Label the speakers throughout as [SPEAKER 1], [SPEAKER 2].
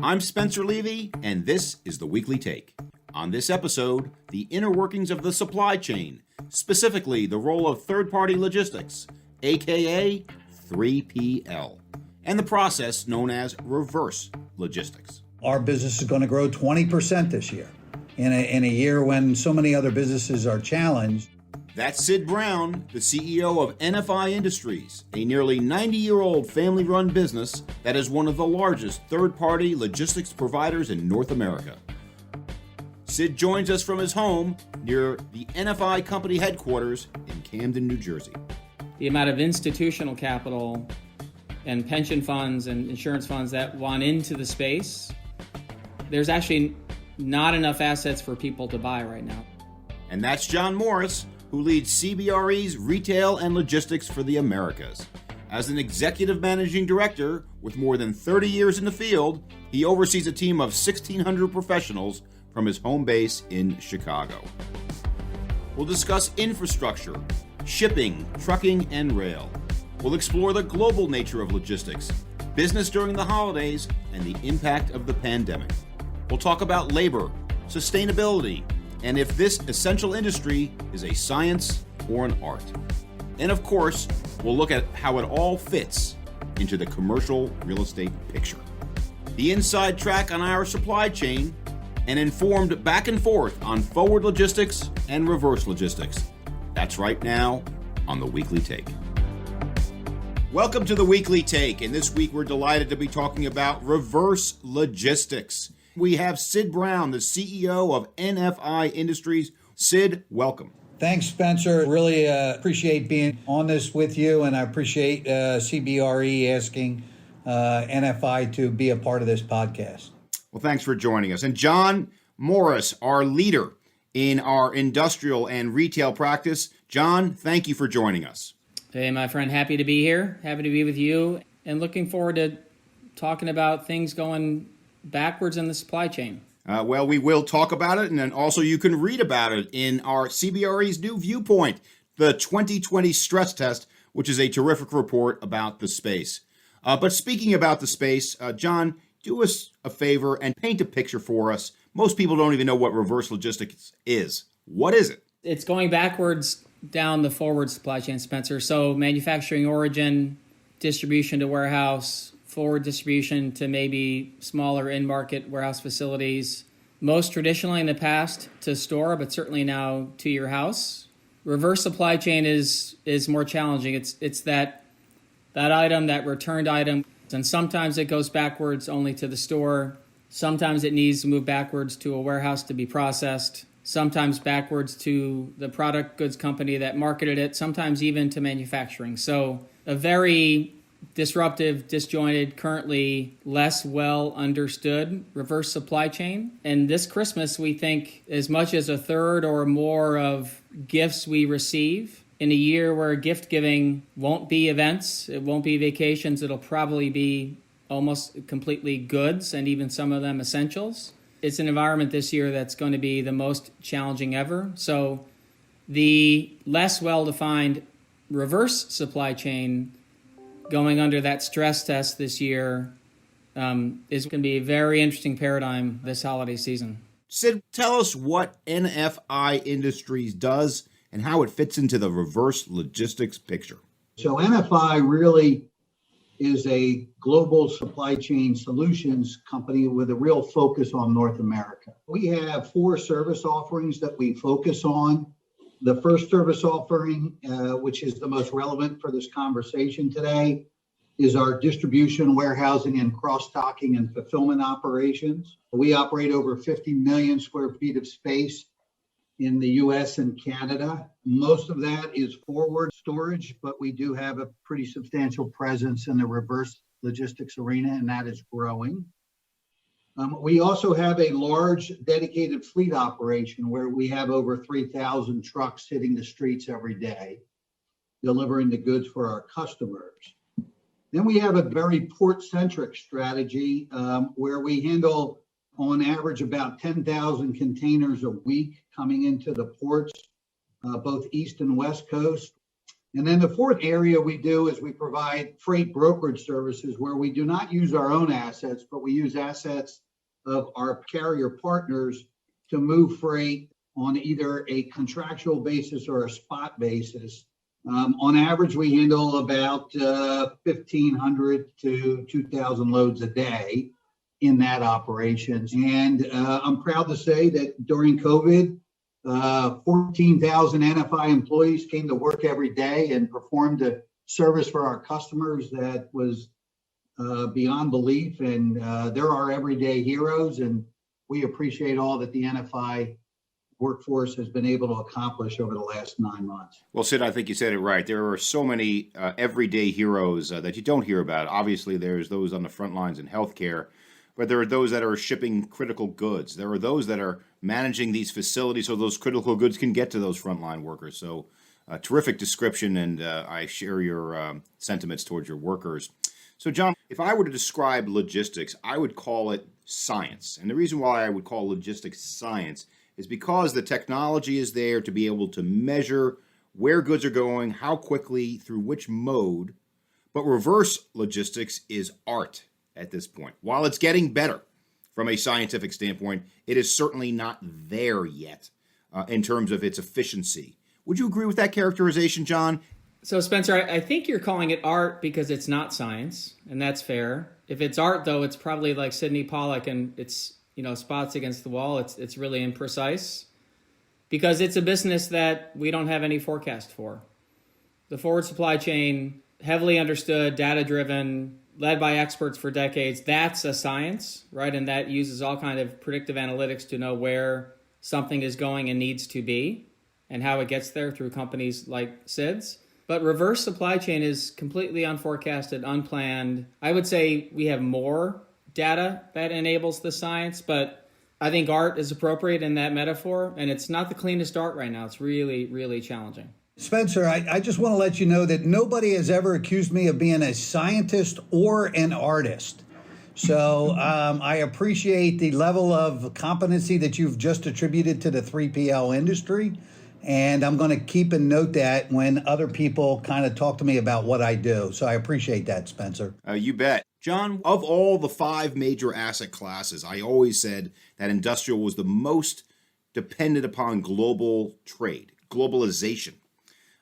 [SPEAKER 1] I'm Spencer Levy, and this is the Weekly Take. On this episode, the inner workings of the supply chain, specifically the role of third-party logistics, aka 3PL, and the process known as reverse logistics.
[SPEAKER 2] Our business is going to grow 20% this year, in a year when so many other businesses are challenged.
[SPEAKER 1] That's Sid Brown, the CEO of NFI Industries, a nearly 90-year-old family-run business that is one of the largest third-party logistics providers in North America. Sid joins us from his home near the NFI company headquarters in Camden, New Jersey.
[SPEAKER 3] The amount of institutional capital and pension funds and insurance funds that want into the space, there's actually not enough assets for people to buy right now.
[SPEAKER 1] And that's John Morris, who leads CBRE's Retail and Logistics for the Americas. As an executive managing director with more than 30 years in the field, he oversees a team of 1,600 professionals from his home base in Chicago. We'll discuss infrastructure, shipping, trucking, and rail. We'll explore the global nature of logistics, business during the holidays, and the impact of the pandemic. We'll talk about labor, sustainability, and if this essential industry is a science or an art. And of course, we'll look at how it all fits into the commercial real estate picture. The inside track on our supply chain, and informed back and forth on forward logistics and reverse logistics. That's right now on the Weekly Take. Welcome to the Weekly Take, and this week we're delighted to be talking about reverse logistics. We have Sid Brown, the CEO of NFI Industries. Sid, welcome.
[SPEAKER 2] Thanks, Spencer. Really appreciate being on this with you, and I appreciate CBRE asking NFI to be a part of this podcast.
[SPEAKER 1] Well, thanks for joining us. And John Morris, our leader in our industrial and retail practice. John, thank you for joining us.
[SPEAKER 3] Hey, my friend, happy to be here. Happy to be with you, and looking forward to talking about things going backwards in the supply chain.
[SPEAKER 1] Well, we will talk about it, and then also you can read about it in our CBRE's new Viewpoint, the 2020 stress test, which is a terrific report about the space. But speaking about the space, John, do us a favor and paint a picture for us. Most people don't even know what reverse logistics is. What is it?
[SPEAKER 3] It's going backwards down the forward supply chain, Spencer. So manufacturing origin, distribution to warehouse, forward distribution to maybe smaller in-market warehouse facilities. Most traditionally in the past to store, but certainly now to your house. Reverse supply chain is more challenging. It's that item, that returned item, and sometimes it goes backwards only to the store. Sometimes it needs to move backwards to a warehouse to be processed. Sometimes backwards to the product goods company that marketed it. Sometimes even to manufacturing. So a very disruptive, disjointed, currently less well understood reverse supply chain. And this Christmas, we think as much as a third or more of gifts we receive in a year where gift giving won't be events, it won't be vacations, it'll probably be almost completely goods and even some of them essentials. It's an environment this year that's going to be the most challenging ever. So the less well-defined reverse supply chain going under that stress test this year is going to be a very interesting paradigm this holiday season.
[SPEAKER 1] Sid, tell us what NFI Industries does and how it fits into the reverse logistics picture.
[SPEAKER 4] So NFI really is a global supply chain solutions company with a real focus on North America. We have 4 service offerings that we focus on. The first service offering, which is the most relevant for this conversation today, is our distribution, warehousing, and cross-docking and fulfillment operations. We operate over 50 million square feet of space in the US and Canada. Most of that is forward storage, but we do have a pretty substantial presence in the reverse logistics arena, and that is growing. We also have a large dedicated fleet operation where we have over 3,000 trucks hitting the streets every day, delivering the goods for our customers. Then we have a very port-centric strategy where we handle, on average, about 10,000 containers a week coming into the ports, both East and West Coast. And then the fourth area we do is we provide freight brokerage services where we do not use our own assets, but we use assets of our carrier partners to move freight on either a contractual basis or a spot basis. On average, we handle about 1,500 to 2,000 loads a day in that operations. And I'm proud to say that during COVID, 14,000 NFI employees came to work every day and performed a service for our customers that was beyond belief. And they're our everyday heroes. And we appreciate all that the NFI workforce has been able to accomplish over the last 9 months.
[SPEAKER 1] Well, Sid, I think you said it right. There are so many everyday heroes that you don't hear about. Obviously, there's those on the front lines in healthcare, but there are those that are shipping critical goods. There are those that are managing these facilities so those critical goods can get to those frontline workers. So terrific description, and I share your sentiments towards your workers. So, John, if I were to describe logistics, I would call it science. And the reason why I would call logistics science is because the technology is there to be able to measure where goods are going, how quickly, through which mode. But reverse logistics is art at this point. While it's getting better from a scientific standpoint, it is certainly not there yet in terms of its efficiency. Would you agree with that characterization, John?
[SPEAKER 3] So, Spencer, I think you're calling it art because it's not science, and that's fair. If it's art, though, it's probably like Sidney Pollack, and it's, spots against the wall. It's really imprecise because it's a business that we don't have any forecast for. The forward supply chain, heavily understood, data-driven, led by experts for decades, that's a science, right? And that uses all kind of predictive analytics to know where something is going and needs to be and how it gets there through companies like Sid's. But reverse supply chain is completely unforecasted, unplanned. I would say we have more data that enables the science, but I think art is appropriate in that metaphor, and it's not the cleanest art right now. It's really, really challenging.
[SPEAKER 2] Spencer, I just want to let you know that nobody has ever accused me of being a scientist or an artist. So I appreciate the level of competency that you've just attributed to the 3PL industry. And I'm going to keep and note that when other people kind of talk to me about what I do. So I appreciate that, Spencer.
[SPEAKER 1] You bet. John, of all the 5 major asset classes, I always said that industrial was the most dependent upon global trade, globalization.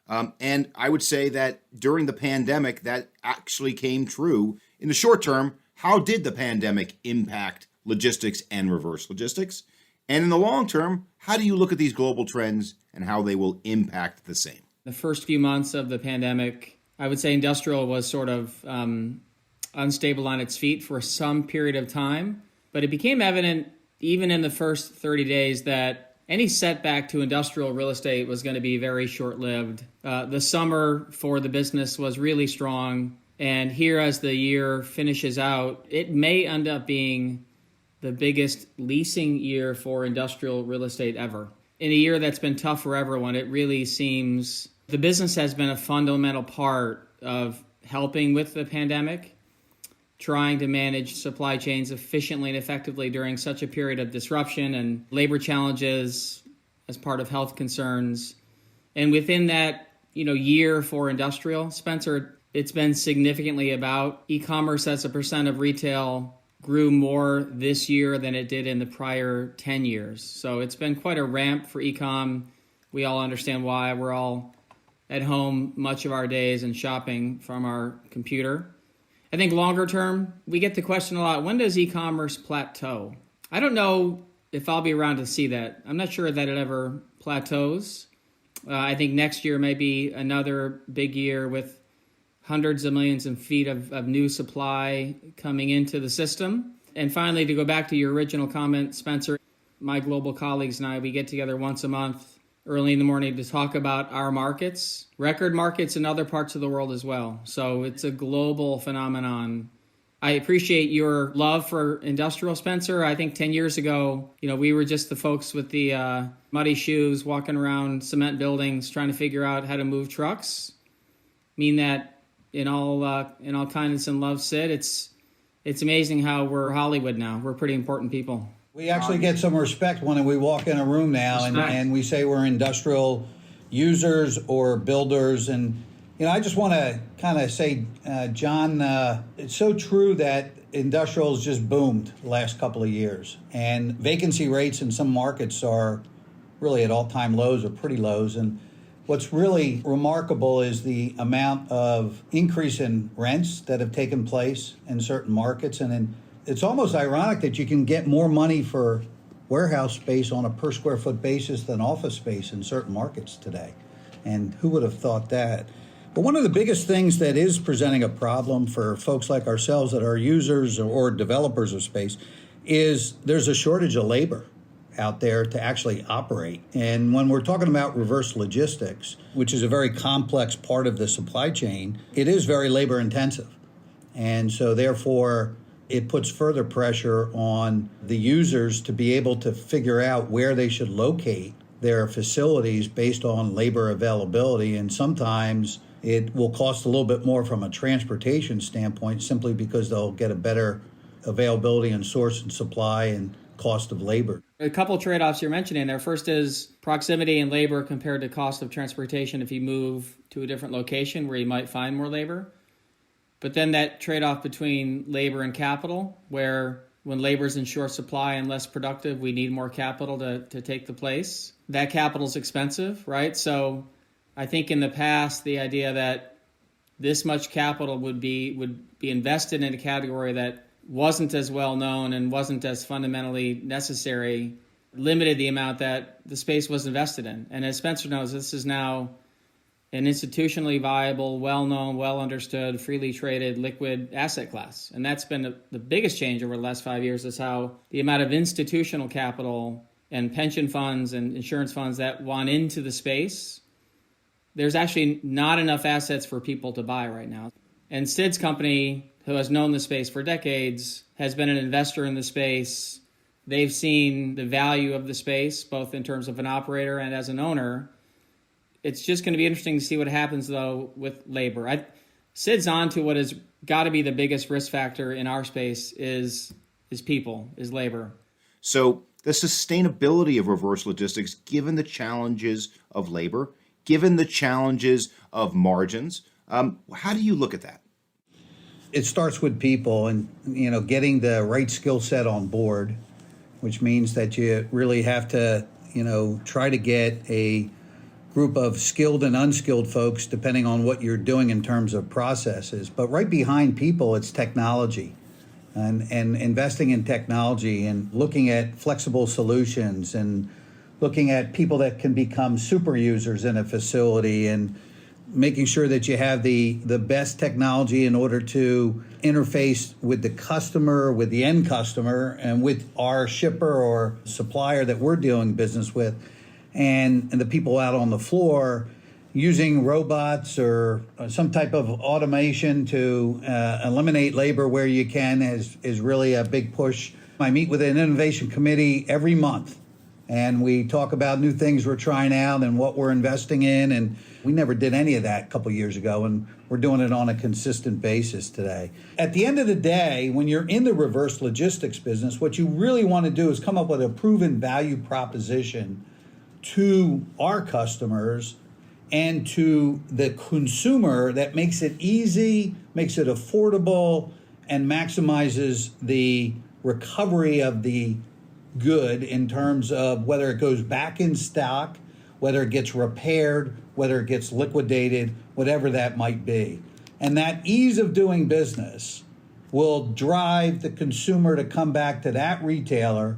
[SPEAKER 1] And I would say that during the pandemic, that actually came true. In the short term, how did the pandemic impact logistics and reverse logistics? And in the long term, how do you look at these global trends and how they will impact the same?
[SPEAKER 3] The first few months of the pandemic, I would say industrial was sort of unstable on its feet for some period of time. But it became evident even in the first 30 days that any setback to industrial real estate was going to be very short-lived. The summer for the business was really strong. And here, as the year finishes out, it may end up being the biggest leasing year for industrial real estate ever. In a year that's been tough for everyone, it really seems the business has been a fundamental part of helping with the pandemic, trying to manage supply chains efficiently and effectively during such a period of disruption and labor challenges as part of health concerns. And within that, year for industrial, Spencer, it's been significantly about e-commerce as a percent of retail grew more this year than it did in the prior 10 years. So it's been quite a ramp for e-com. We all understand why. We're all at home much of our days and shopping from our computer. I think longer term, we get the question a lot, when does e-commerce plateau? I don't know if I'll be around to see that. I'm not sure that it ever plateaus. I think next year may be another big year with hundreds of millions of feet of new supply coming into the system. And finally, to go back to your original comment, Spencer, my global colleagues and I, we get together once a month early in the morning to talk about our markets, record markets in other parts of the world as well. So it's a global phenomenon. I appreciate your love for industrial, Spencer. I think 10 years ago, we were just the folks with the muddy shoes walking around cement buildings trying to figure out how to move trucks. That in all kindness and love, Sid, it's amazing how we're Hollywood now. We're pretty important people.
[SPEAKER 2] We actually get some respect when we walk in a room now and we say we're industrial users or builders. And I just want to kind of say, John, it's so true that industrial has just boomed the last couple of years. And vacancy rates in some markets are really at all-time lows or pretty lows. And what's really remarkable is the amount of increase in rents that have taken place in certain markets. And then it's almost ironic that you can get more money for warehouse space on a per square foot basis than office space in certain markets today. And who would have thought that? But one of the biggest things that is presenting a problem for folks like ourselves that are users or developers of space is there's a shortage of labor out there to actually operate. And when we're talking about reverse logistics, which is a very complex part of the supply chain, it is very labor intensive. And so therefore, it puts further pressure on the users to be able to figure out where they should locate their facilities based on labor availability. And sometimes it will cost a little bit more from a transportation standpoint simply because they'll get a better availability and source and supply and cost of labor.
[SPEAKER 3] A couple trade-offs you're mentioning there. First is proximity and labor compared to cost of transportation if you move to a different location where you might find more labor. But then that trade-off between labor and capital, where when labor is in short supply and less productive, we need more capital to take the place. That capital is expensive, right? So I think in the past, the idea that this much capital would be invested in a category that wasn't as well known and wasn't as fundamentally necessary limited the amount that the space was invested in. And as Spencer knows, this is now an institutionally viable, well-known, well-understood, freely traded, liquid asset class. And that's been the biggest change over the last 5 years is how the amount of institutional capital and pension funds and insurance funds that want into the space, there's actually not enough assets for people to buy right now. And Sid's company, who has known the space for decades, has been an investor in the space. They've seen the value of the space, both in terms of an operator and as an owner. It's just going to be interesting to see what happens, though, with labor. Sid's on to what has got to be the biggest risk factor in our space is people, is labor.
[SPEAKER 1] So the sustainability of reverse logistics, given the challenges of labor, given the challenges of margins, how do you look at that?
[SPEAKER 2] It starts with people and, getting the right skill set on board, which means that you really have to, try to get a group of skilled and unskilled folks, depending on what you're doing in terms of processes. But right behind people, it's technology and investing in technology and looking at flexible solutions and looking at people that can become super users in a facility and making sure that you have the best technology in order to interface with the customer, with the end customer, and with our shipper or supplier that we're doing business with, and the people out on the floor using robots or some type of automation to eliminate labor where you can is really a big push. I meet with an innovation committee every month, and we talk about new things we're trying out and what we're investing in. And we never did any of that a couple of years ago, and we're doing it on a consistent basis today. At the end of the day, when you're in the reverse logistics business, what you really want to do is come up with a proven value proposition to our customers and to the consumer that makes it easy, makes it affordable, and maximizes the recovery of the good in terms of whether it goes back in stock, whether it gets repaired, whether it gets liquidated, whatever that might be. And that ease of doing business will drive the consumer to come back to that retailer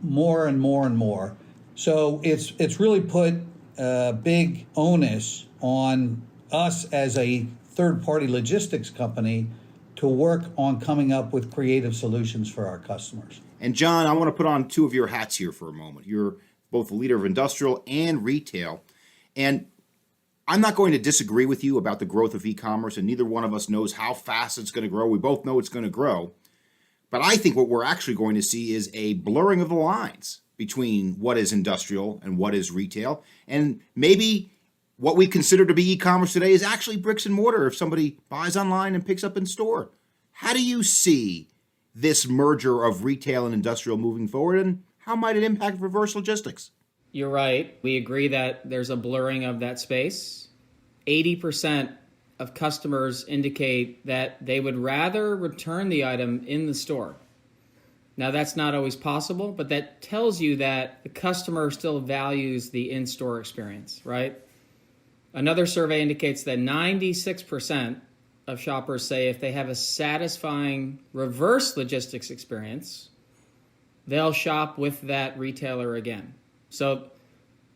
[SPEAKER 2] more and more and more. So it's really put a big onus on us as a third-party logistics company to work on coming up with creative solutions for our customers.
[SPEAKER 1] And John, I want to put on two of your hats here for a moment. You're both the leader of industrial and retail. And I'm not going to disagree with you about the growth of e-commerce, and neither one of us knows how fast it's going to grow. We both know it's going to grow. But I think what we're actually going to see is a blurring of the lines between what is industrial and what is retail. And maybe what we consider to be e-commerce today is actually bricks and mortar if somebody buys online and picks up in store. How do you see this merger of retail and industrial moving forward, and how might it impact reverse logistics?
[SPEAKER 3] You're right. We agree that there's a blurring of that space. 80% of customers indicate that they would rather return the item in the store. Now, that's not always possible, but that tells you that the customer still values the in-store experience, right? Another survey indicates that 96% of shoppers say if they have a satisfying reverse logistics experience, they'll shop with that retailer again. So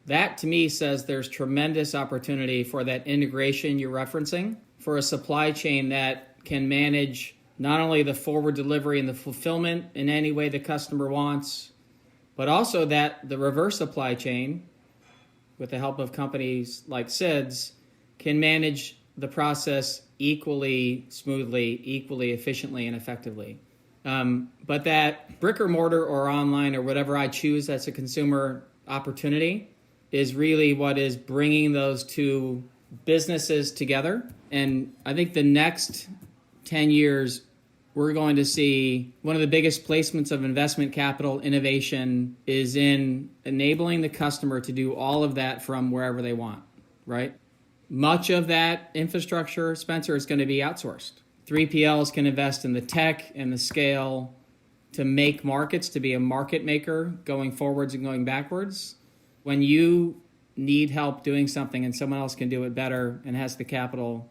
[SPEAKER 3] that to me says there's tremendous opportunity for that integration you're referencing, for a supply chain that can manage not only the forward delivery and the fulfillment in any way the customer wants, but also that the reverse supply chain, with the help of companies like Sid's, can manage the process equally smoothly, equally efficiently, and effectively. But that brick or mortar or online or whatever I choose as a consumer opportunity is really what is bringing those two businesses together. And I think the next 10 years, we're going to see one of the biggest placements of investment capital innovation is in enabling the customer to do all of that from wherever they want, right? Much of that infrastructure, Spencer, is going to be outsourced. 3PLs can invest in the tech and the scale to make markets, to be a market maker going forwards and going backwards. When you need help doing something and someone else can do it better and has the capital,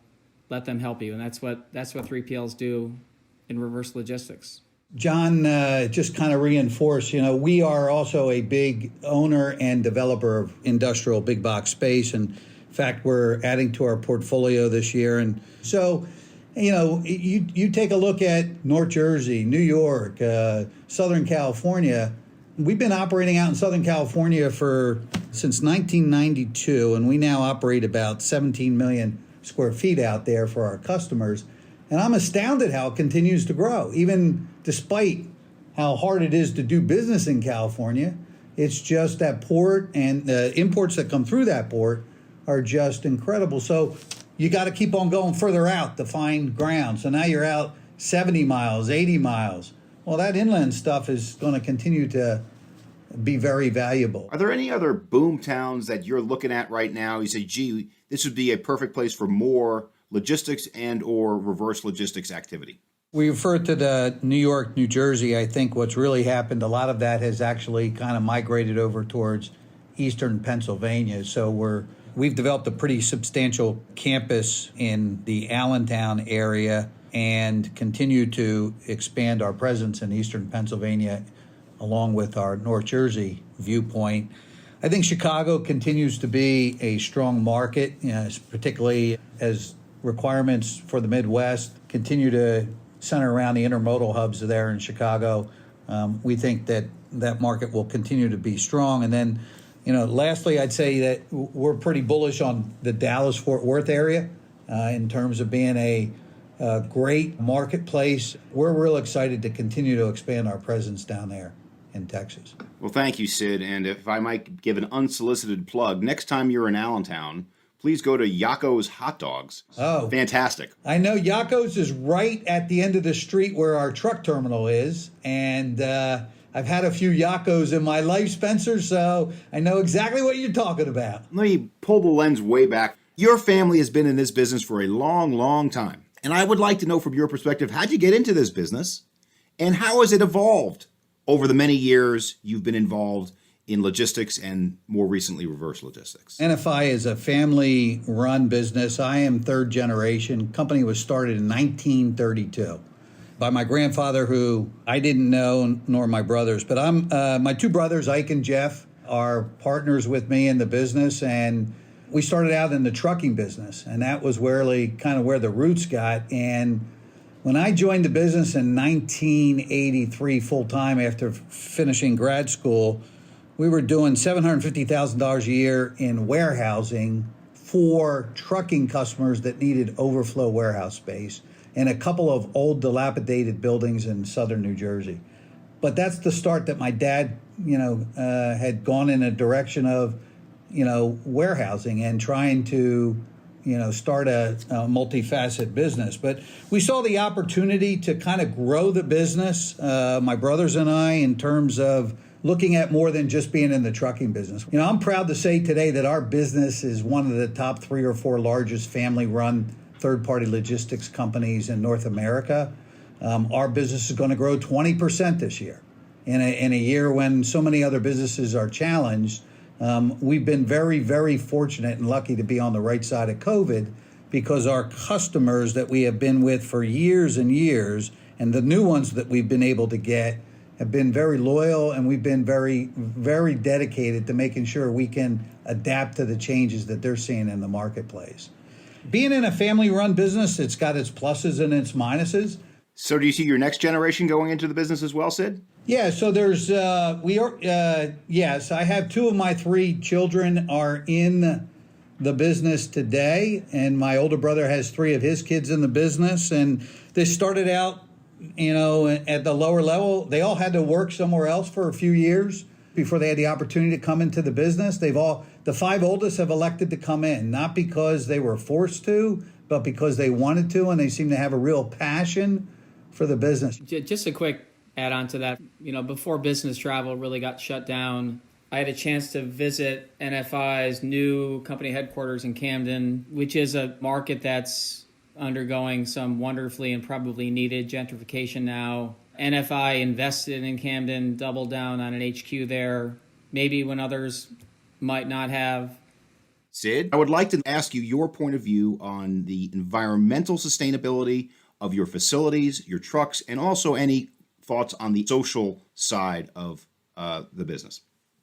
[SPEAKER 3] let them help you. And that's what 3PLs do in reverse logistics.
[SPEAKER 2] John, just kind of reinforce, we are also a big owner and developer of industrial big box space. And in fact, we're adding to our portfolio this year. And so, you take a look at North Jersey, New York, Southern California. We've been operating out in Southern California since 1992, and we now operate about 17 million square feet out there for our customers. And I'm astounded how it continues to grow, even despite how hard it is to do business in California. It's just that port and the imports that come through that port are just incredible. So you got to keep on going further out to find ground. So now you're out 70 miles, 80 miles. Well, that inland stuff is going to continue to be very valuable.
[SPEAKER 1] Are there any other boom towns that you're looking at right now? You say, gee, this would be a perfect place for more logistics and or reverse logistics activity.
[SPEAKER 2] We refer to the New York, New Jersey. I think what's really happened, a lot of that has actually kind of migrated over towards eastern Pennsylvania. So we've developed a pretty substantial campus in the Allentown area and continue to expand our presence in eastern Pennsylvania along with our North Jersey viewpoint. I think Chicago continues to be a strong market, particularly as requirements for the Midwest continue to center around the intermodal hubs there in Chicago. We think that market will continue to be strong. And then, lastly, I'd say that we're pretty bullish on the Dallas-Fort Worth area in terms of being a great marketplace. We're real excited to continue to expand our presence down there in Texas.
[SPEAKER 1] Well, thank you, Sid. And if I might give an unsolicited plug, next time you're in Allentown, please go to Yakko's Hot Dogs.
[SPEAKER 2] Oh.
[SPEAKER 1] Fantastic.
[SPEAKER 2] I know Yakko's is right at the end of the street where our truck terminal is. And I've had a few Yakko's in my life, Spencer, so I know exactly what you're talking about.
[SPEAKER 1] Let me pull the lens way back. Your family has been in this business for a long, long time. And I would like to know from your perspective, how'd you get into this business? And how has it evolved over the many years you've been involved in logistics and more recently reverse logistics?
[SPEAKER 2] NFI is a family-run business. I am third generation. Company was started in 1932 by my grandfather, who I didn't know, nor my brothers. But my two brothers, Ike and Jeff, are partners with me in the business, and we started out in the trucking business, and that was really kind of where the roots got. And when I joined the business in 1983 full-time after finishing grad school, we were doing $750,000 a year in warehousing for trucking customers that needed overflow warehouse space in a couple of old dilapidated buildings in southern New Jersey. But that's the start that my dad, had gone in a direction of, warehousing and trying to, start a multifaceted business. But we saw the opportunity to kind of grow the business, my brothers and I, in terms of looking at more than just being in the trucking business. You know, I'm proud to say today that our business is one of the top 3 or 4 largest family-run third-party logistics companies in North America. Our business is going to grow 20% this year. In a year when so many other businesses are challenged, we've been very, very fortunate and lucky to be on the right side of COVID, because our customers that we have been with for years and years, and the new ones that we've been able to get, have been very loyal, and we've been very, very dedicated to making sure we can adapt to the changes that they're seeing in the marketplace. Being in a family-run business, it's got its pluses and its minuses.
[SPEAKER 1] So do you see your next generation going into the business as well, Sid?
[SPEAKER 2] Yeah, so there's, yes, I have 2 of my 3 children are in the business today, and my older brother has 3 of his kids in the business, and they started out, you know, at the lower level. They all had to work somewhere else for a few years before they had the opportunity to come into the business. The 5 oldest have elected to come in, not because they were forced to, but because they wanted to, and they seem to have a real passion for the business.
[SPEAKER 3] Just a quick add on to that. You know, before business travel really got shut down, I had a chance to visit NFI's new company headquarters in Camden, which is a market that's undergoing some wonderfully and probably needed gentrification now. NFI invested in Camden, doubled down on an HQ there, maybe when others might not have.
[SPEAKER 1] Sid, I would like to ask you your point of view on the environmental sustainability of your facilities, your trucks, and also any thoughts on the social side of the business.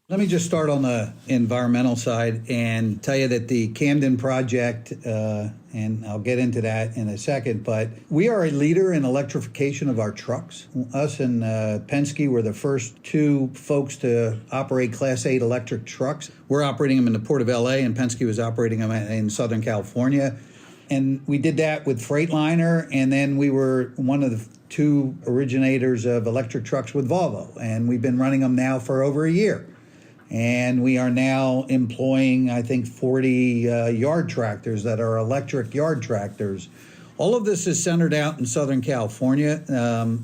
[SPEAKER 2] Let me just start on the environmental side and tell you that the Camden project, and I'll get into that in a second, but we are a leader in electrification of our trucks. Us and Penske were the first 2 folks to operate Class 8 electric trucks. We're operating them in the Port of LA, and Penske was operating them in Southern California. And we did that with Freightliner, and then we were one of the 2 originators of electric trucks with Volvo, and we've been running them now for over a year. And we are now employing, I think, 40 yard tractors that are electric yard tractors. All of this is centered out in Southern California.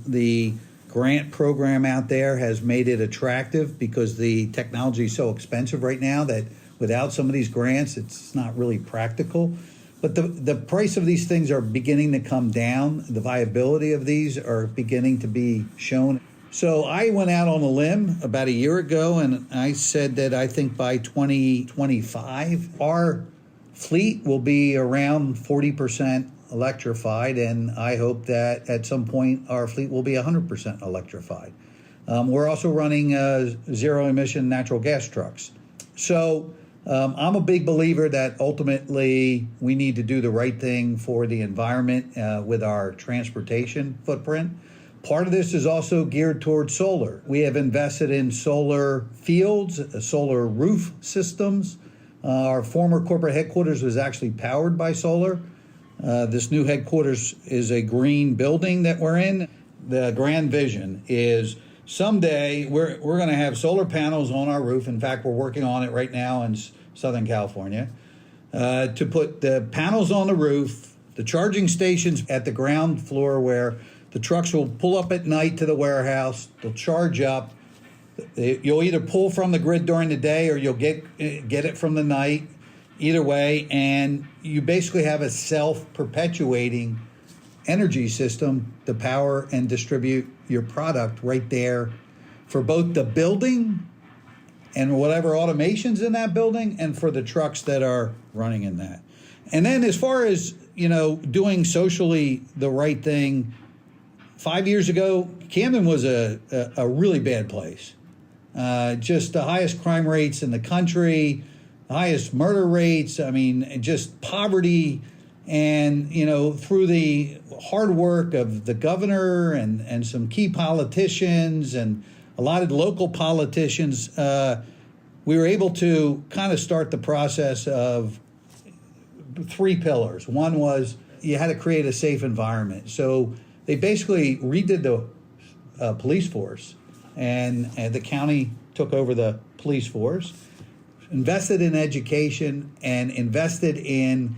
[SPEAKER 2] The grant program out there has made it attractive because the technology is so expensive right now that without some of these grants, it's not really practical. But the price of these things are beginning to come down. The viability of these are beginning to be shown. So I went out on a limb about a year ago, and I said that I think by 2025, our fleet will be around 40% electrified, and I hope that at some point our fleet will be 100% electrified. We're also running zero-emission natural gas trucks. So I'm a big believer that ultimately we need to do the right thing for the environment with our transportation footprint. Part of this is also geared towards solar. We have invested in solar fields, solar roof systems. Our former corporate headquarters was actually powered by solar. This new headquarters is a green building that we're in. The grand vision is someday we're going to have solar panels on our roof. In fact, we're working on it right now in Southern California to put the panels on the roof, the charging stations at the ground floor where the trucks will pull up at night to the warehouse. They'll charge up. You'll either pull from the grid during the day or you'll get it from the night. Either way, and you basically have a self-perpetuating energy system to power and distribute your product right there for both the building and whatever automation's in that building and for the trucks that are running in that. And then as far as, you know, doing socially the right thing, 5 years ago, Camden was a really bad place. Just the highest crime rates in the country, the highest murder rates. I mean, just poverty. And, you know, through the hard work of the governor and some key politicians and a lot of local politicians, we were able to kind of start the process of 3 pillars. One was you had to create a safe environment. So they basically redid the police force, and the county took over the police force, invested in education, and invested in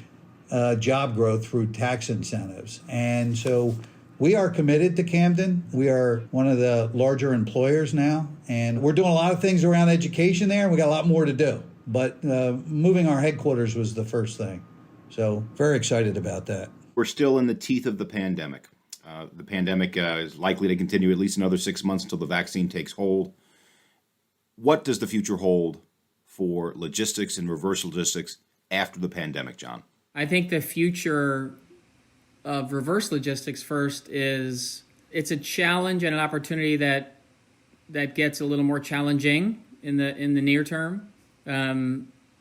[SPEAKER 2] job growth through tax incentives. And so We are committed to Camden. We are one of the larger employers now, and we're doing a lot of things around education there, and we got a lot more to do. But moving our headquarters was the first thing. So very excited about that.
[SPEAKER 1] We're still in the teeth of the pandemic. The pandemic is likely to continue at least another 6 months until the vaccine takes hold. What does the future hold for logistics and reverse logistics after the pandemic, John?
[SPEAKER 3] I think the future of reverse logistics first is it's a challenge and an opportunity that gets a little more challenging in the near term.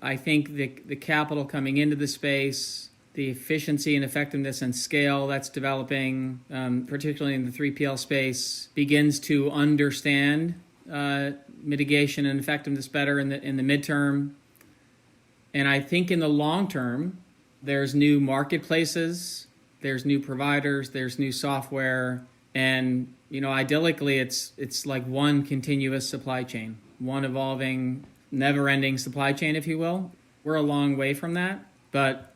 [SPEAKER 3] I think the capital coming into the space, the efficiency and effectiveness and scale that's developing, particularly in the 3PL space, begins to understand mitigation and effectiveness better in the midterm. And I think in the long term, there's new marketplaces, there's new providers, there's new software, and idyllically, it's like one continuous supply chain, one evolving, never-ending supply chain, if you will. We're a long way from that, but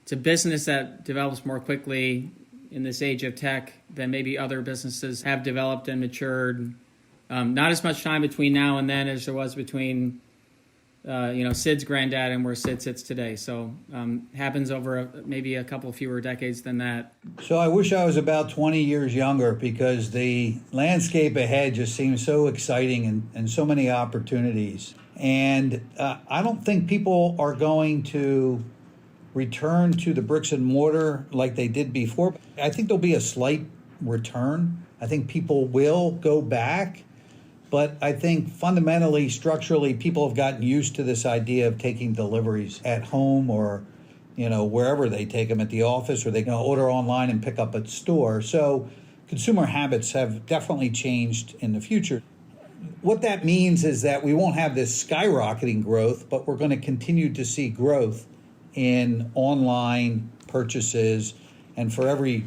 [SPEAKER 3] it's a business that develops more quickly in this age of tech than maybe other businesses have developed and matured. Not as much time between now and then as there was between Sid's granddad and where Sid sits today. So happens over maybe a couple fewer decades than that.
[SPEAKER 2] So I wish I was about 20 years younger, because the landscape ahead just seems so exciting and so many opportunities. And I don't think people are going to return to the bricks and mortar like they did before. I think there'll be a slight return. I think people will go back. But I think fundamentally, structurally, people have gotten used to this idea of taking deliveries at home or, wherever they take them, at the office, or they can order online and pick up at store. So consumer habits have definitely changed in the future. What that means is that we won't have this skyrocketing growth, but we're going to continue to see growth in online purchases. And for every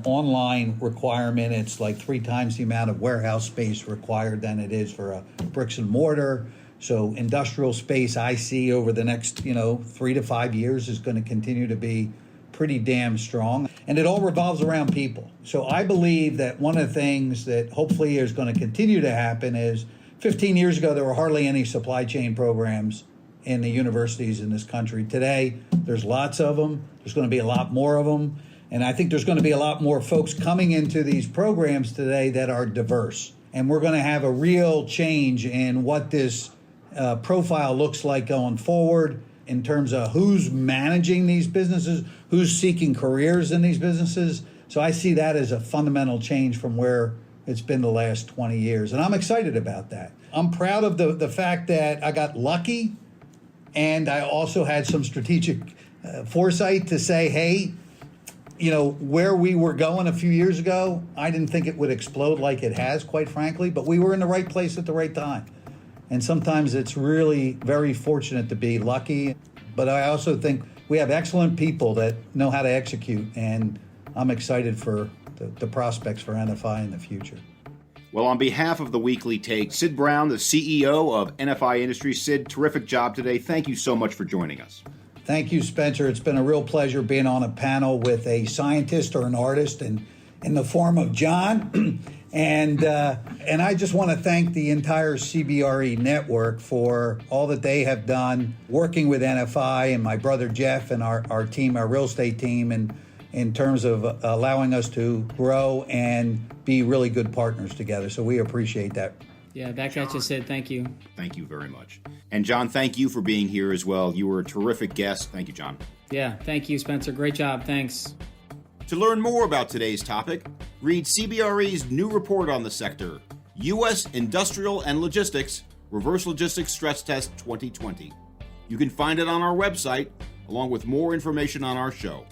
[SPEAKER 2] online requirement, it's like 3 times the amount of warehouse space required than it is for a bricks and mortar. So industrial space, I see over the next, 3 to 5 years is going to continue to be pretty damn strong. And it all revolves around people. So I believe that one of the things that hopefully is going to continue to happen is 15 years ago, there were hardly any supply chain programs in the universities in this country. Today, there's lots of them. There's going to be a lot more of them. And I think there's going to be a lot more folks coming into these programs today that are diverse. And we're going to have a real change in what this profile looks like going forward in terms of who's managing these businesses, who's seeking careers in these businesses. So I see that as a fundamental change from where it's been the last 20 years. And I'm excited about that. I'm proud of the fact that I got lucky, and I also had some strategic foresight to say, hey, where we were going a few years ago, I didn't think it would explode like it has, quite frankly, but we were in the right place at the right time. And sometimes it's really very fortunate to be lucky. But I also think we have excellent people that know how to execute, and I'm excited for the prospects for NFI in the future.
[SPEAKER 1] Well, on behalf of the Weekly Take, Sid Brown, the CEO of NFI Industries. Sid, terrific job today. Thank you so much for joining us.
[SPEAKER 2] Thank you, Spencer. It's been a real pleasure being on a panel with a scientist or an artist in the form of John. And I just want to thank the entire CBRE network for all that they have done working with NFI and my brother Jeff and our team, our real estate team, and in terms of allowing us to grow and be really good partners together. So we appreciate that.
[SPEAKER 3] Yeah, that got you, Sid. Thank you.
[SPEAKER 1] Thank you very much. And John, thank you for being here as well. You were a terrific guest. Thank you, John.
[SPEAKER 3] Yeah, thank you, Spencer. Great job. Thanks.
[SPEAKER 1] To learn more about today's topic, read CBRE's new report on the sector, U.S. Industrial and Logistics, Reverse Logistics Stress Test 2020. You can find it on our website, along with more information on our show.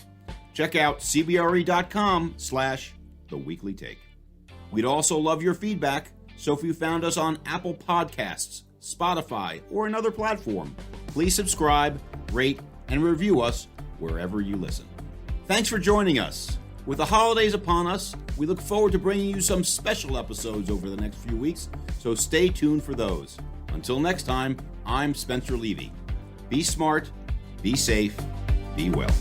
[SPEAKER 1] Check out cbre.com/theweeklytake. We'd also love your feedback, so if you found us on Apple Podcasts, Spotify, or another platform, please subscribe, rate, and review us wherever you listen. Thanks for joining us. With the holidays upon us, we look forward to bringing you some special episodes over the next few weeks, so stay tuned for those. Until next time, I'm Spencer Levy. Be smart, be safe, be well.